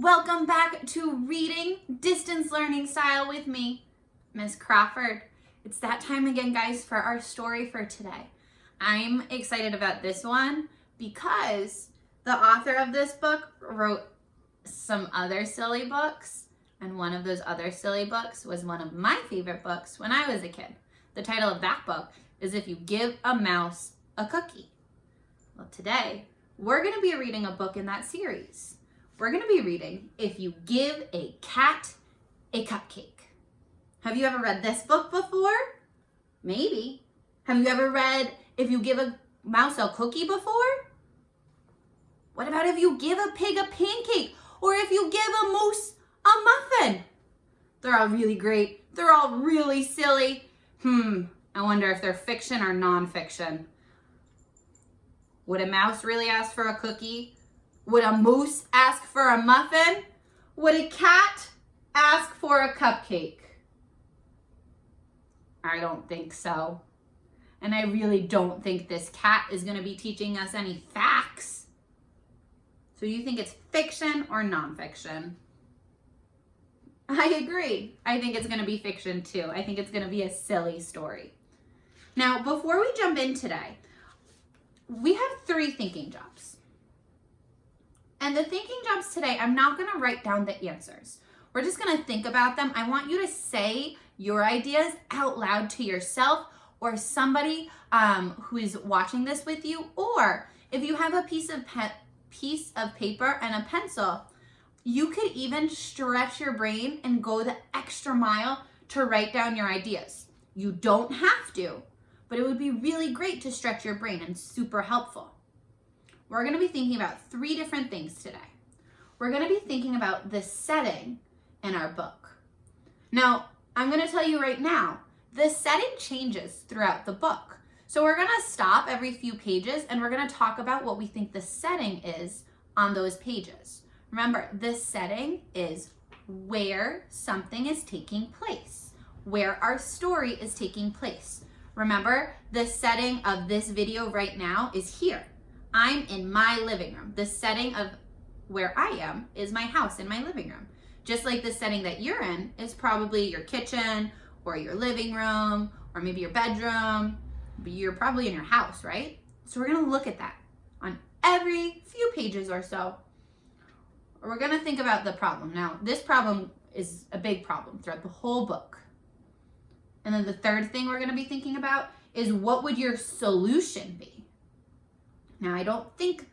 Welcome back to Reading Distance Learning Style with me, Miss Crawford. It's that time again, guys, for our story for today. I'm excited about this one because the author of this book wrote some other silly books, and one of those other silly books was one of my favorite books when I was a kid. The title of that book is If You Give a Mouse a Cookie. Well, today, we're going to be reading a book in that series. We're going to be reading If You Give a Cat a Cupcake. Have you ever read this book before? Maybe. Have you ever read If You Give a Mouse a Cookie before? What about If You Give a Pig a Pancake? Or If You Give a Moose a Muffin? They're all really great. They're all really silly. I wonder if they're fiction or nonfiction. Would a mouse really ask for a cookie? Would a moose ask for a muffin? Would a cat ask for a cupcake? I don't think so. And I really don't think this cat is going to be teaching us any facts. So you think it's fiction or nonfiction? I agree. I think it's going to be fiction too. I think it's going to be a silly story. Now, before we jump in today, we have 3 thinking jobs. And the thinking jobs today, I'm not going to write down the answers. We're just going to think about them. I want you to say your ideas out loud to yourself or somebody who is watching this with you. Or if you have a piece of paper and a pencil, you could even stretch your brain and go the extra mile to write down your ideas. You don't have to, but it would be really great to stretch your brain and super helpful. We're going to be thinking about 3 different things today. We're going to be thinking about the setting in our book. Now, I'm going to tell you right now, the setting changes throughout the book. So we're going to stop every few pages and we're going to talk about what we think the setting is on those pages. Remember, the setting is where something is taking place, where our story is taking place. Remember, the setting of this video right now is here. I'm in my living room. The setting of where I am is my house in my living room. Just like the setting that you're in is probably your kitchen or your living room or maybe your bedroom, but you're probably in your house, right? So we're going to look at that on every few pages or so. We're going to think about the problem. Now, this problem is a big problem throughout the whole book. And then the third thing we're going to be thinking about is what would your solution be? Now, I don't think,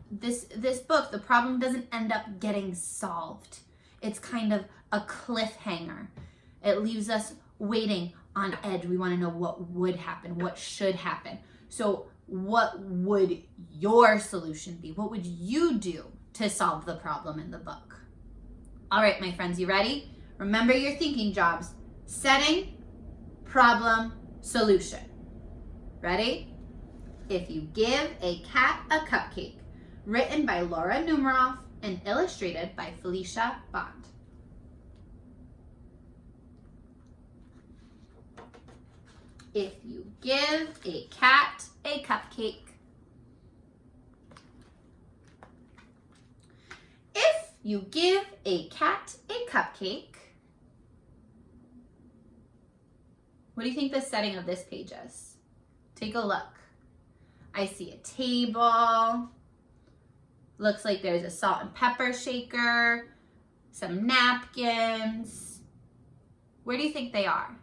this book, the problem doesn't end up getting solved. It's kind of a cliffhanger. It leaves us waiting on edge. We want to know what would happen, what should happen. So what would your solution be? What would you do to solve the problem in the book? All right, my friends, you ready? Remember your thinking jobs. Setting, problem, solution. Ready? If You Give a Cat a Cupcake, written by Laura Numeroff and illustrated by Felicia Bond. If you give a cat a cupcake. If you give a cat a cupcake. What do you think the setting of this page is? Take a look. I see a table. Looks like there's a salt and pepper shaker, some napkins. Where do you think they are?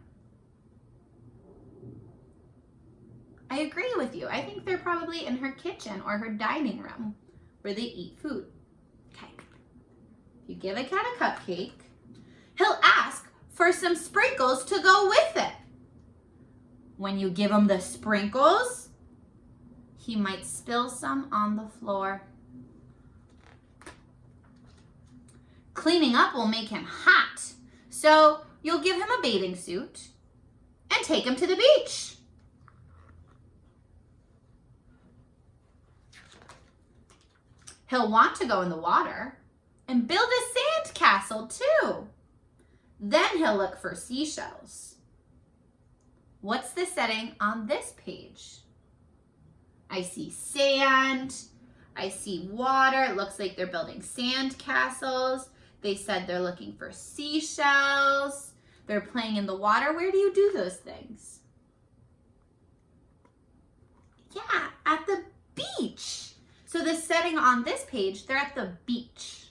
I agree with you. I think they're probably in her kitchen or her dining room where they eat food. Okay. If you give a cat a cupcake, he'll ask for some sprinkles to go with it. When you give him the sprinkles, he might spill some on the floor. Cleaning up will make him hot, so you'll give him a bathing suit and take him to the beach. He'll want to go in the water and build a sand castle too. Then he'll look for seashells. What's the setting on this page? I see sand, I see water. It looks like they're building sand castles. They said they're looking for seashells. They're playing in the water. Where do you do those things? Yeah, at the beach. So the setting on this page, they're at the beach.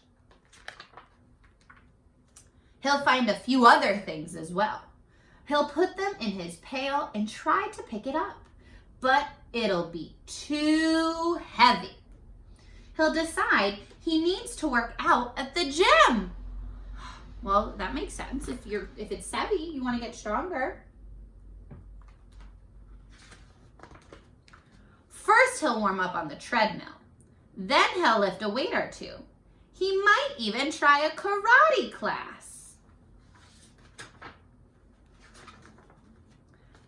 He'll find a few other things as well. He'll put them in his pail and try to pick it up, but it'll be too heavy. He'll decide he needs to work out at the gym. Well, that makes sense. If it's heavy, you want to get stronger. First, he'll warm up on the treadmill. Then he'll lift a weight or two. He might even try a karate class.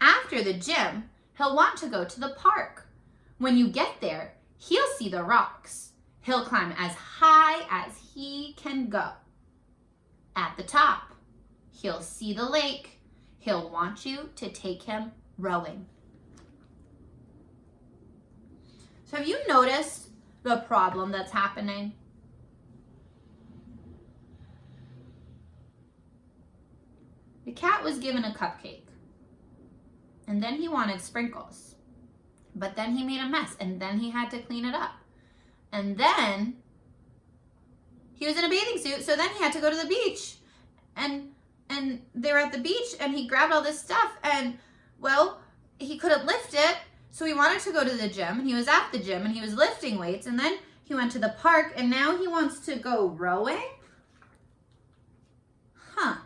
After the gym, he'll want to go to the park. When you get there, he'll see the rocks. He'll climb as high as he can go. At the top, he'll see the lake. He'll want you to take him rowing. So have you noticed the problem that's happening? The cat was given a cupcake, and then he wanted sprinkles, but then he made a mess, and then he had to clean it up. And then he was in a bathing suit, so then he had to go to the beach. And they were at the beach, and he grabbed all this stuff, and, well, he couldn't lift it, so he wanted to go to the gym, and he was at the gym, and he was lifting weights, and then he went to the park, and now he wants to go rowing? Huh.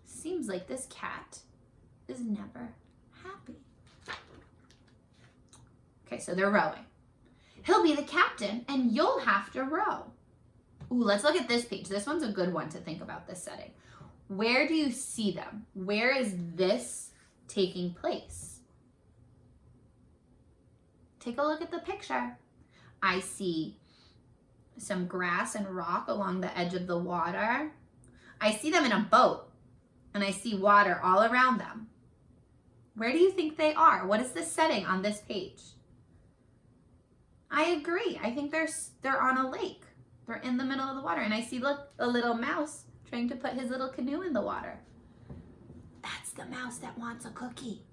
Seems like this cat is never happy. Okay, so they're rowing. He'll be the captain, and you'll have to row. Ooh, let's look at this page. This one's a good one to think about this setting. Where do you see them? Where is this taking place? Take a look at the picture. I see some grass and rock along the edge of the water. I see them in a boat, and I see water all around them. Where do you think they are? What is the setting on this page? I agree. I think they're on a lake. They're in the middle of the water. And I see, look, a little mouse trying to put his little canoe in the water. That's the mouse that wants a cookie.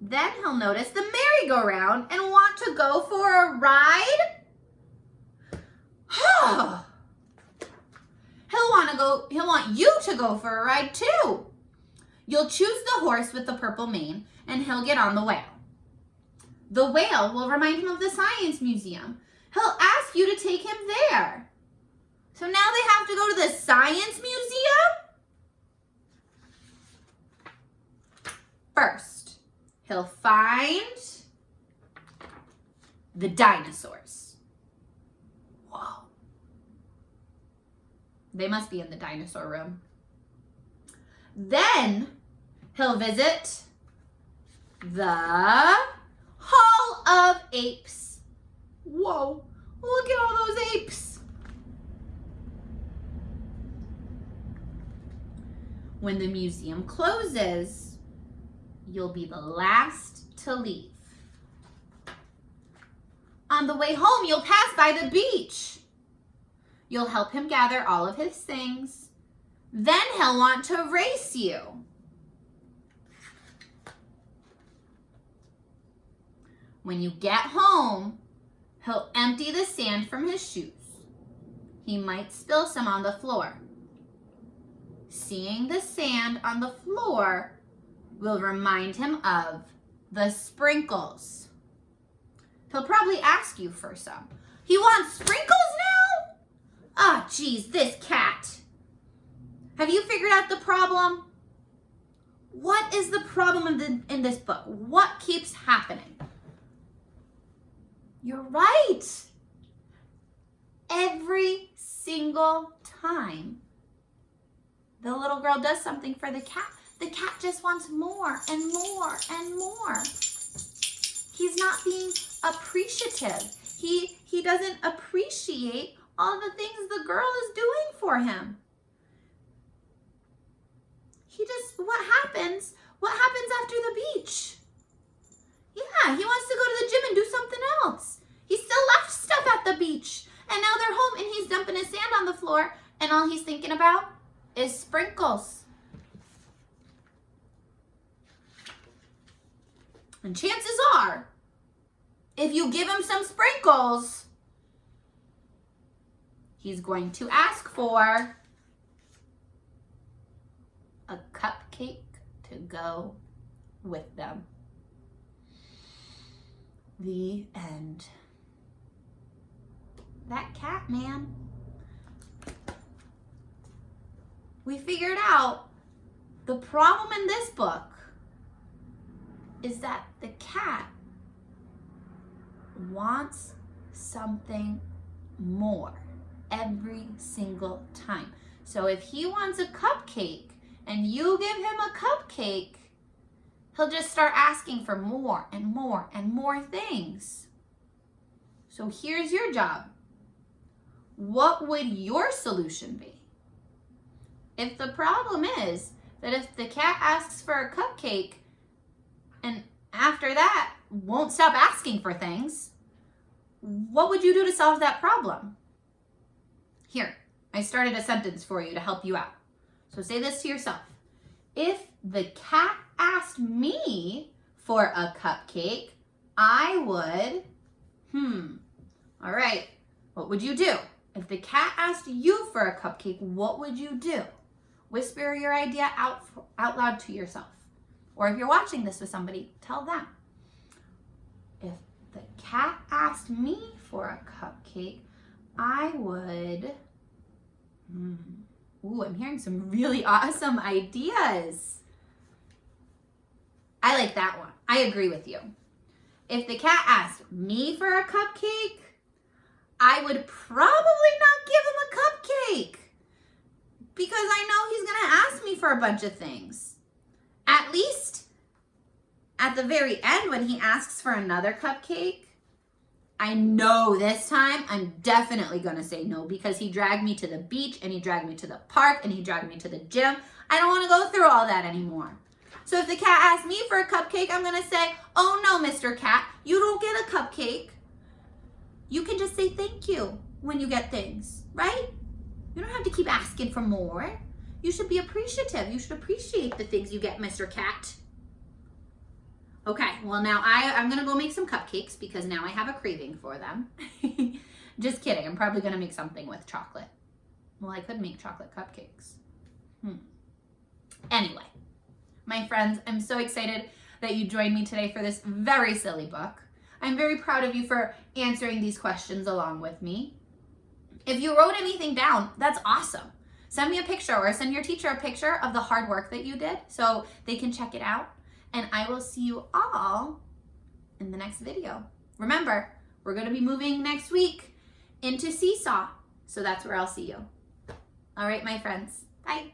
Then he'll notice the merry-go-round and want to go for a ride. He'll want you to go for a ride too. You'll choose the horse with the purple mane, and he'll get on the whale. The whale will remind him of the science museum. He'll ask you to take him there. So now they have to go to the science museum? First, he'll find the dinosaurs. Whoa. They must be in the dinosaur room. Then he'll visit the Hall of Apes. Whoa, look at all those apes. When the museum closes, you'll be the last to leave. On the way home, you'll pass by the beach. You'll help him gather all of his things. Then he'll want to race you. When you get home, he'll empty the sand from his shoes. He might spill some on the floor. Seeing the sand on the floor will remind him of the sprinkles. He'll probably ask you for some. He wants sprinkles now? Ah, geez, this cat. Have you figured out the problem? What is the problem in this book? What keeps happening? You're right. Every single time the little girl does something for the cat just wants more and more and more. He's not being appreciative. He doesn't appreciate all the things the girl is doing for him. What happens after the beach? Yeah, he wants to go to the beach. And now they're home and he's dumping his sand on the floor and all he's thinking about is sprinkles. And chances are, if you give him some sprinkles, he's going to ask for a cupcake to go with them. The end. That cat, man. We figured out the problem in this book is that the cat wants something more every single time. So if he wants a cupcake and you give him a cupcake, he'll just start asking for more and more and more things. So here's your job. What would your solution be? If the problem is that if the cat asks for a cupcake and after that won't stop asking for things, what would you do to solve that problem? Here, I started a sentence for you to help you out. So say this to yourself. If the cat asked me for a cupcake, I would, all right, what would you do? If the cat asked you for a cupcake, what would you do? Whisper your idea out loud to yourself. Or if you're watching this with somebody, tell them. If the cat asked me for a cupcake, I would, ooh, I'm hearing some really awesome ideas. I like that one. I agree with you. If the cat asked me for a cupcake, I would probably not give him a cupcake because I know he's going to ask me for a bunch of things. At least at the very end when he asks for another cupcake, I know this time I'm definitely going to say no because he dragged me to the beach and he dragged me to the park and he dragged me to the gym. I don't want to go through all that anymore. So if the cat asks me for a cupcake, I'm going to say, oh no, Mr. Cat, you don't get a cupcake. You can just say thank you when you get things, right? You don't have to keep asking for more. You should be appreciative. You should appreciate the things you get, Mr. Cat. Okay, well now I'm going to go make some cupcakes because now I have a craving for them. Just kidding. I'm probably going to make something with chocolate. Well, I could make chocolate cupcakes. Anyway, my friends, I'm so excited that you joined me today for this very silly book. I'm very proud of you for answering these questions along with me. If you wrote anything down, that's awesome. Send me a picture or send your teacher a picture of the hard work that you did so they can check it out. And I will see you all in the next video. Remember, we're going to be moving next week into Seesaw. So that's where I'll see you. All right, my friends. Bye.